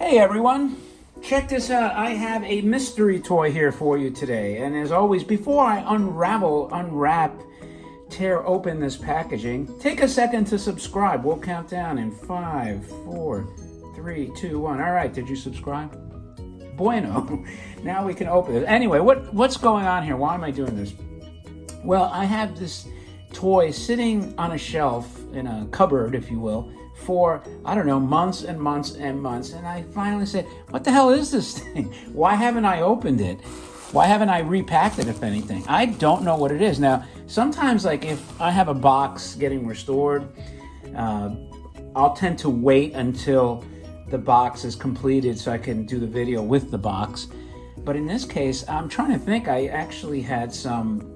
Hey everyone, check this out. I have a mystery toy here for you today. And as always, before I unwrap, tear open this packaging, take a second to subscribe. We'll count down in 5, 4, 3, 2, 1. All right, did you subscribe? Bueno. Now we can open it. Anyway, what's going on here? Why am I doing this? Well, I have this toy sitting on a shelf in a cupboard, if you will, for, I don't know, months and months and months. And I finally said, what the hell is this thing? Why haven't I opened it? Why haven't I repacked it, if anything? I don't know what it is. Now, sometimes, like if I have a box getting restored, I'll tend to wait until the box is completed so I can do the video with the box. But in this case, I'm trying to think. I actually had some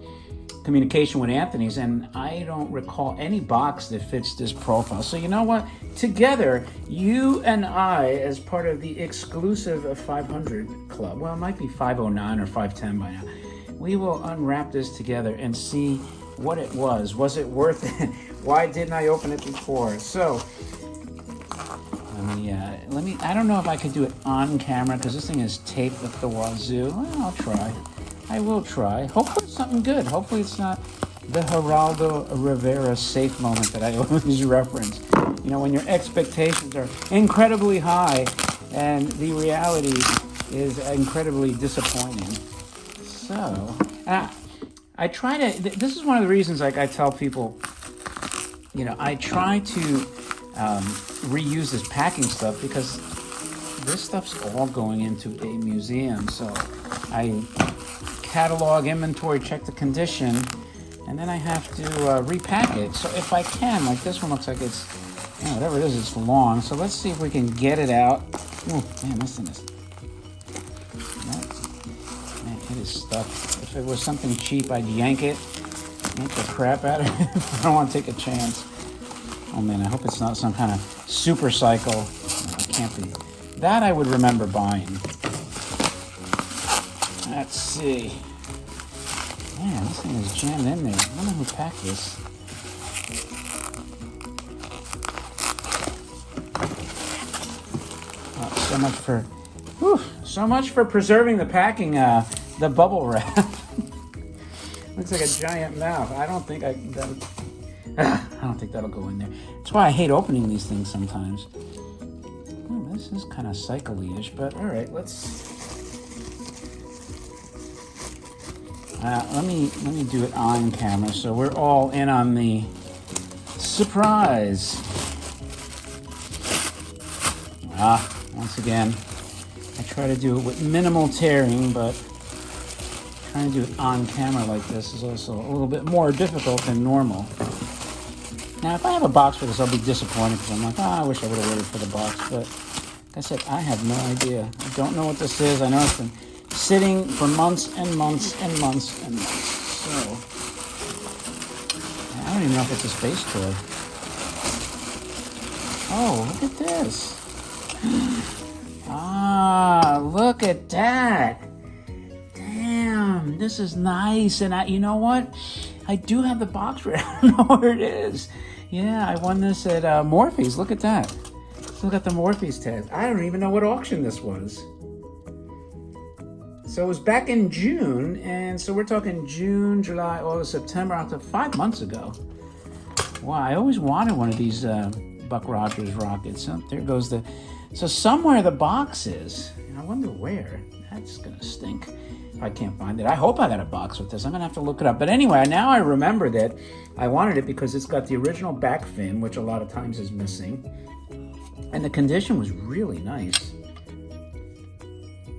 communication with Anthony's, and I don't recall any box that fits this profile. So you know what? Together, you and I, as part of the exclusive 500 club, well, it might be 509 or 510 by now, we will unwrap this together and see what it was. Was it worth it? Why didn't I open it before? So let me, I don't know if I could do it on camera because this thing is taped with the wazoo. Well, I'll try. I will try. Hopefully it's something good. Hopefully it's not the Geraldo Rivera safe moment that I always reference. You know, when your expectations are incredibly high and the reality is incredibly disappointing. So, I try to, this is one of the reasons, like I tell people, you know, I try to reuse this packing stuff because this stuff's all going into a museum. So I catalog, inventory, check the condition, and then I have to repack it. So if I can, like this one looks like it's, you know, whatever it is, it's long. So let's see if we can get it out. Oh man, this thing is, man, it is stuck. If it was something cheap, I'd yank the crap out of it. I don't want to take a chance. Oh man, I hope it's not some kind of super cycle. No, it can't be. That I would remember buying. Let's see. Man, this thing is jammed in there. I don't know who packed this. Oh, so much for preserving the packing, the bubble wrap. Looks like a giant mouth. I don't think that'll go in there. That's why I hate opening these things sometimes. Oh, this is kind of cycle-y-ish, but all right, let's. Let me do it on camera so we're all in on the surprise. Once again, I try to do it with minimal tearing, but trying to do it on camera like this is also a little bit more difficult than normal. Now, if I have a box for this, I'll be disappointed because I'm like, I wish I would have waited for the box. But like I said, I have no idea. I don't know what this is. I know it's been sitting for months and months and months and months. So, I don't even know if it's a space toy. Oh, look at this. Look at that. Damn, this is nice. And you know what? I do have the box for it. I don't know where it is. Yeah, I won this at Morphe's. Look at that. Still got the Morphe's tag. I don't even know what auction this was. So it was back in June, and so we're talking June, July, August, September, October, 5 months ago. Wow, I always wanted one of these Buck Rogers rockets. Oh, there goes the... So somewhere the box is. And I wonder where. That's going to stink if I can't find it. I hope I got a box with this. I'm going to have to look it up. But anyway, now I remember that I wanted it because it's got the original back fin, which a lot of times is missing. And the condition was really nice.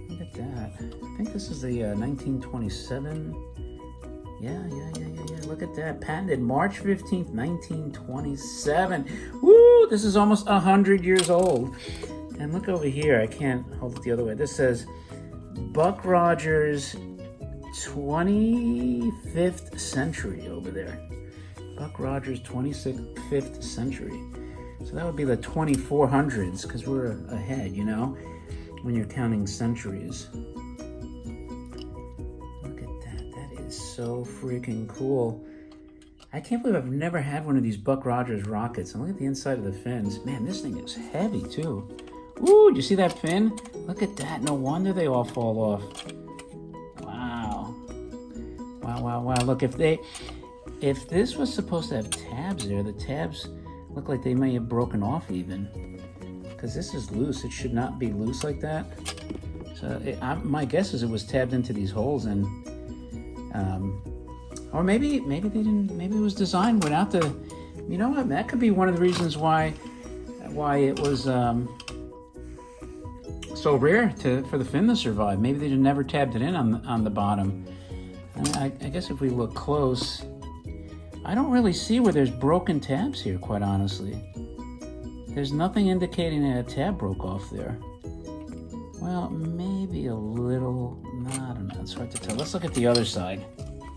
Look at that. I think this is the 1927. Yeah. Look at that. Patented March 15th, 1927. Woo! This is almost 100 years old. And look over here. I can't hold it the other way. This says Buck Rogers 25th century over there. Buck Rogers 25th century. So that would be the 2400s because we're ahead, you know, when you're counting centuries. Look at that. That is so freaking cool. I can't believe I've never had one of these Buck Rogers rockets. And look at the inside of the fins. Man, this thing is heavy too. Ooh, did you see that fin? Look at that. No wonder they all fall off. Wow. Wow. Look, if this was supposed to have tabs there, the tabs look like they may have broken off even. Because this is loose. It should not be loose like that. So my guess is it was tabbed into these holes, and or maybe they didn't. Maybe it was designed without the. You know what? That could be one of the reasons why it was so rare for the fin to survive. Maybe they just never tabbed it in on the bottom. I guess if we look close, I don't really see where there's broken tabs here. Quite honestly, there's nothing indicating that a tab broke off there. Well, maybe a little. No, I don't know. It's hard to tell. Let's look at the other side.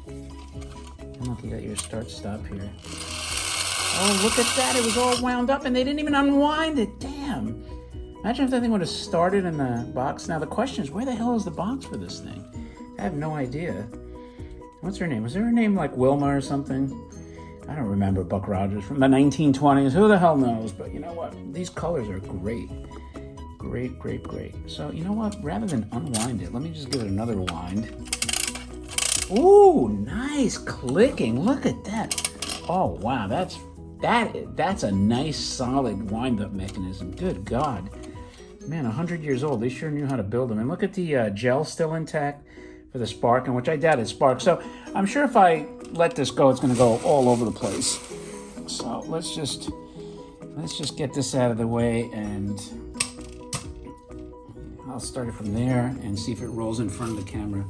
I'm looking at your start-stop here. Oh, look at that. It was all wound up, and they didn't even unwind it. Damn. Imagine if that thing would have started in the box. Now, the question is, where the hell is the box for this thing? I have no idea. What's her name? Was there a name like Wilma or something? I don't remember Buck Rogers from the 1920s. Who the hell knows? But you know what? These colors are great. Great. So, you know what? Rather than unwind it, let me just give it another wind. Ooh, nice clicking. Look at that. Oh, wow. That's a nice, solid wind-up mechanism. Good God. Man, 100 years old. They sure knew how to build them. And look at the gel still intact for the spark, and which I doubt it sparks. So I'm sure if I let this go, it's going to go all over the place. So let's just get this out of the way, and I'll start it from there and see if it rolls in front of the camera.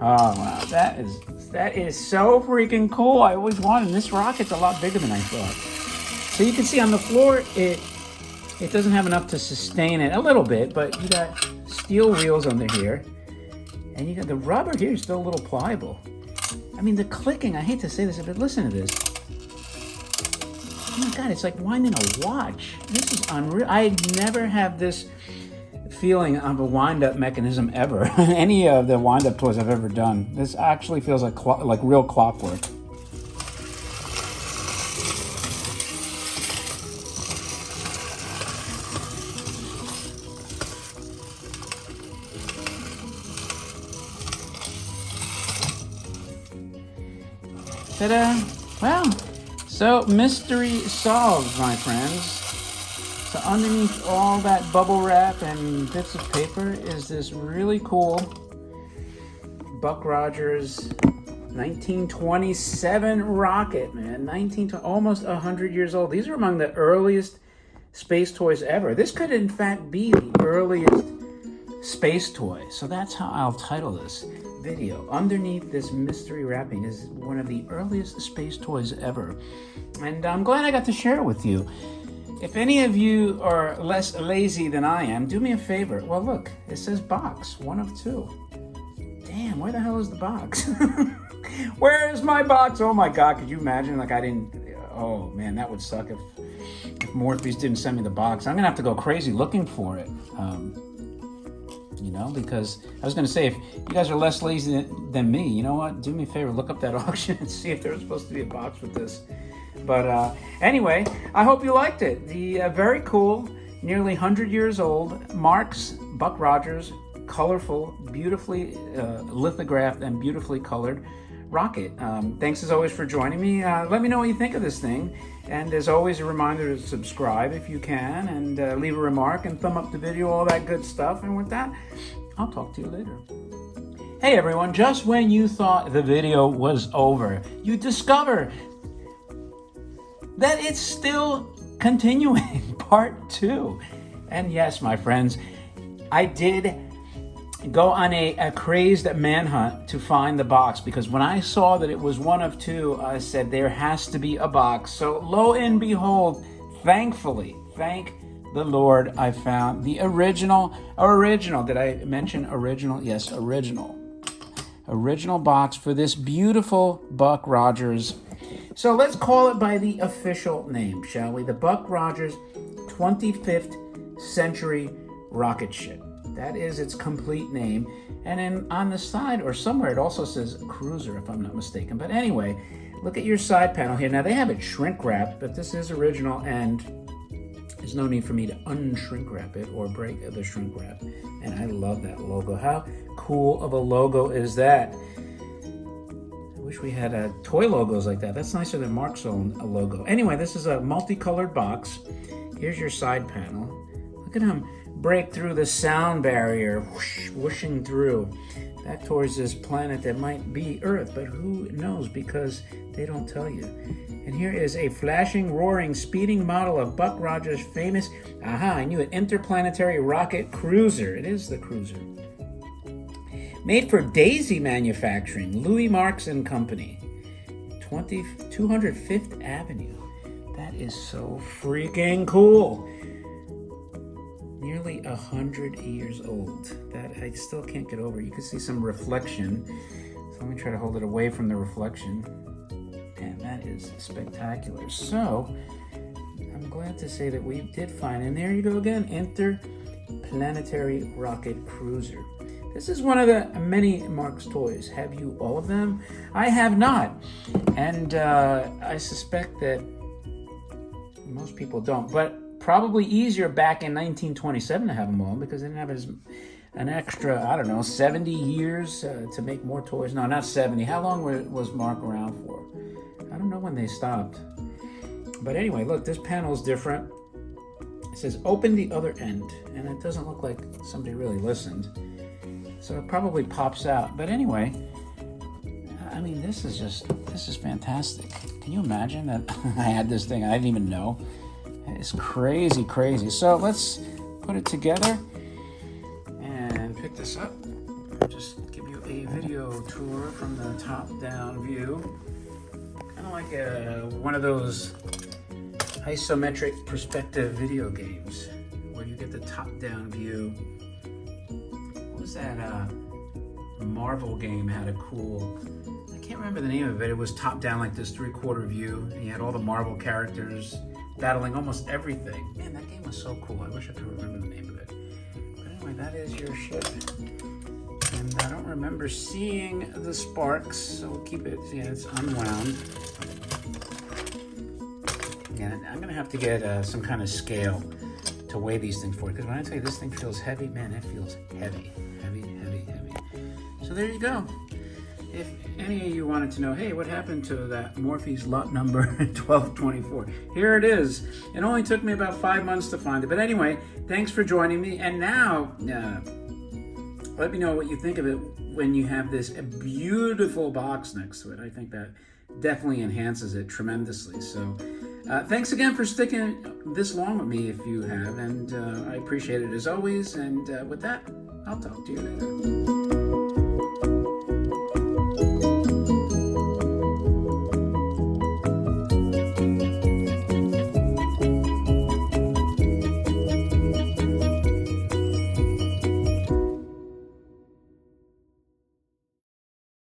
Oh wow, that is so freaking cool. I always wanted. This rocket's a lot bigger than I thought. So you can see on the floor, it doesn't have enough to sustain it a little bit, but you got steel wheels under here, and you got the rubber here is still a little pliable. I mean, the clicking, I hate to say this, but listen to this. Oh my God, it's like winding a watch. This is unreal. I never have this feeling of a wind-up mechanism ever. Any of the wind-up toys I've ever done. This actually feels like real clockwork. Ta-da! Well, so mystery solved, my friends. So underneath all that bubble wrap and bits of paper is this really cool Buck Rogers 1927 rocket, man. Almost 100 years old. These are among the earliest space toys ever. This could in fact be the earliest space toy. So that's how I'll title this video. Underneath this mystery wrapping is one of the earliest space toys ever. And I'm glad I got to share it with you. If any of you are less lazy than I am, do me a favor. Well, look, it says box, 1 of 2. Damn, where the hell is the box? Where is my box? Oh my God, could you imagine? Like I didn't, oh man, that would suck if Morpheus didn't send me the box. I'm gonna have to go crazy looking for it. You know, because I was going to say, if you guys are less lazy than me, you know what? Do me a favor, look up that auction and see if there was supposed to be a box with this. But anyway, I hope you liked it. The very cool, nearly 100 years old, Marx Buck Rogers, colorful, beautifully lithographed and beautifully colored rocket. Thanks as always for joining me. Let me know what you think of this thing. And as always, a reminder to subscribe if you can, and leave a remark and thumb up the video, all that good stuff. And with that, I'll talk to you later. Hey everyone, just when you thought the video was over, you discover that it's still continuing, part 2. And yes, my friends, I did go on a crazed manhunt to find the box, because when I saw that it was 1 of 2, I said there has to be a box. So lo and behold, thankfully, thank the Lord, I found the original. Did I mention original? Yes, original box for this beautiful Buck Rogers. So let's call it by the official name, shall we? The Buck Rogers 25th Century Rocket Ship. That is its complete name. And then on the side or somewhere it also says Cruiser, if I'm not mistaken. But anyway, look at your side panel here. Now they have it shrink wrapped, but this is original, and there's no need for me to unshrink wrap it or break the shrink wrap. And I love that logo. How cool of a logo is that? I wish we had toy logos like that. That's nicer than Mark's own logo. Anyway, this is a multicolored box. Here's your side panel. Look at him break through the sound barrier, whoosh, whooshing through back towards this planet that might be Earth, but who knows, because they don't tell you. And here is a flashing, roaring, speeding model of Buck Rogers' famous, I knew it, interplanetary rocket cruiser. It is the cruiser. Made for Daisy Manufacturing, Louis Marks and Company, 205th Avenue. That is so freaking cool. Nearly 100 years old. That I still can't get over. You can see some reflection. So let me try to hold it away from the reflection. And that is spectacular. So I'm glad to say that we did find, and there you go again, Interplanetary Rocket Cruiser. This is one of the many Mark's toys. Have you all of them? I have not. And I suspect that most people don't. But probably easier back in 1927 to have them all, because they didn't have an extra, 70 years to make more toys. No, not 70. How long was Mark around for? I don't know when they stopped. But anyway, look, this panel is different. It says open the other end, and it doesn't look like somebody really listened. So it probably pops out. But anyway, I mean, this is fantastic. Can you imagine that I had this thing? I didn't even know. It's crazy, crazy. So let's put it together and pick this up. I'll just give you a video tour from the top-down view. Kind of like one of those isometric perspective video games where you get the top-down view. What was that Marvel game had a cool... I can't remember the name of it. It was top-down like this 3/4 view. And you had all the Marvel characters battling almost everything. Man, that game was so cool. I wish I could remember the name of it. But anyway, that is your ship. And I don't remember seeing the sparks, so we'll keep it. Yeah, it's unwound. And I'm gonna have to get some kind of scale to weigh these things for you, because when I tell you this thing feels heavy, man, it feels heavy, heavy, heavy, heavy. So there you go. If any of you wanted to know, hey, what happened to that Morphe's lot number 1224? Here it is. It only took me about 5 months to find it. But anyway, thanks for joining me. And now, let me know what you think of it when you have this beautiful box next to it. I think that definitely enhances it tremendously. So thanks again for sticking this long with me if you have. And I appreciate it as always. And with that, I'll talk to you later.